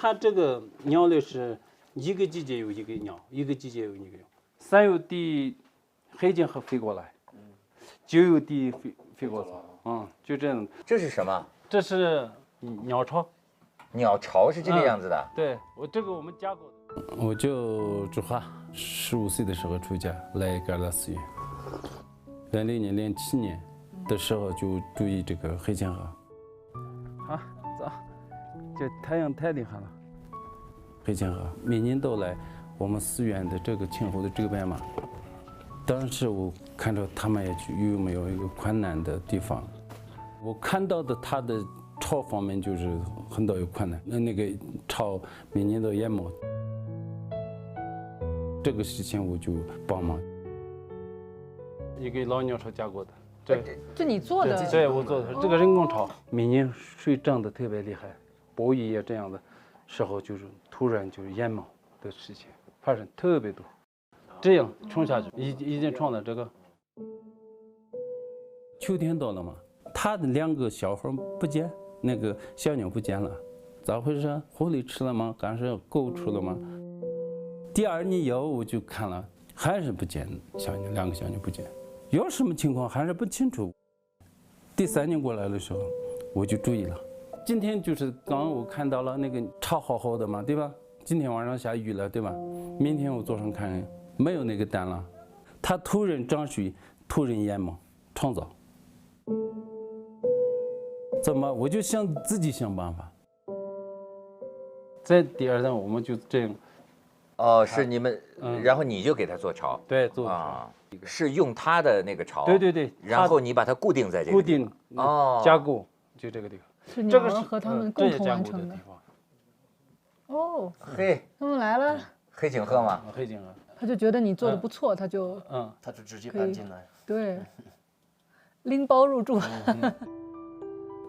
它这个鸟类是一个季节有一个鸟，一个季节有一个鸟。3月底黑金河飞过来，9月底飞过来，就这样。这是什么？这是鸟巢。鸟巢是这个样子的。对，我们加过的。我叫朱华，15岁的时候出家来嘎达寺院，06年、07年的时候就注意这个黑金河。好，走，这太阳太厉害了。黑金河每年都来我们寺院的这个前后的这边嘛。当时我看着他们也去有没有一个困难的地方，我看到的他的巢方面就是很多有困难，那个巢每年都淹没。这个事情我就帮忙。一个老鸟巢加过的，这你做的？对，我做的。这个人工巢每年水涨得特别厉害，暴雨也这样的时候，就是突然就是淹没的事情发生特别多。这样冲下去，已经冲到这个。秋天到了嘛，他的2个小孩不见，那个小鸟不见了，咋回事？狐狸吃了吗？还是狗吃了吗？第2年以后我就看了，还是不见小鸟，2个小鸟不见，有什么情况还是不清楚。第3年过来的时候，我就注意了。今天就是刚我看到了那个巢好好的嘛，对吧？今天晚上下雨了，对吧？明天我早上看没有那个蛋了，它突然涨水，突然淹没，创造。怎么？我就自己想办法。在第2天我们就这样。哦，是你们，然后你就给它做巢。对，做啊，是用它的那个巢。对。然后你把它固定在这个地方。固定加固，就这个地方。是鸟儿和他们共同完成的。哦，嘿，他们来了。黑颈鹤吗？黑颈鹤。他就觉得你做的不错，他就他就直接搬进来。对，拎包入住。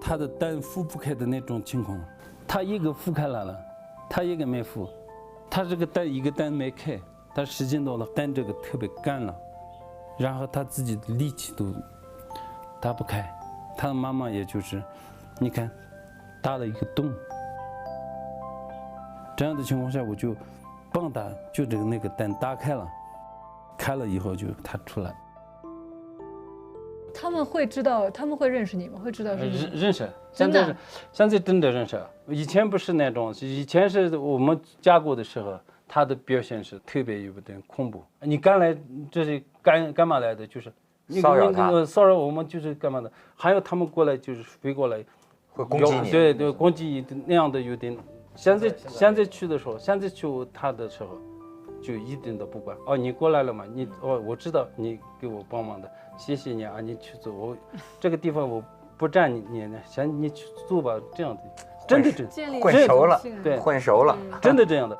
它的蛋孵不开的那种情况，它一个孵开来了，它一个没孵，它这个蛋一个蛋没开，它时间到了，蛋这个特别干了，然后它自己的力气都打不开，它的妈妈也就是，你看，打了一个洞，这样的情况下我就帮它，就那个蛋打开了，开了以后就它出来。他们会知道，他们会认识你吗？会知道是你？认识，现在真的认识。以前不是那种，以前是我们加过的时候，他的表现是特别有点恐怖。你刚来这是干嘛来的？就是骚扰他，骚扰我们就是干嘛的？还有他们过来就是飞过来，会攻击你。对，攻击那样的有点。现在去的时候，现在去他的时候，就一点都不管。哦，你过来了嘛？我知道你给我帮忙的。谢谢你啊，你去做，我这个地方我不占你呢，先你去做吧，这样的，真的混熟了，对，混熟了，真的这样的。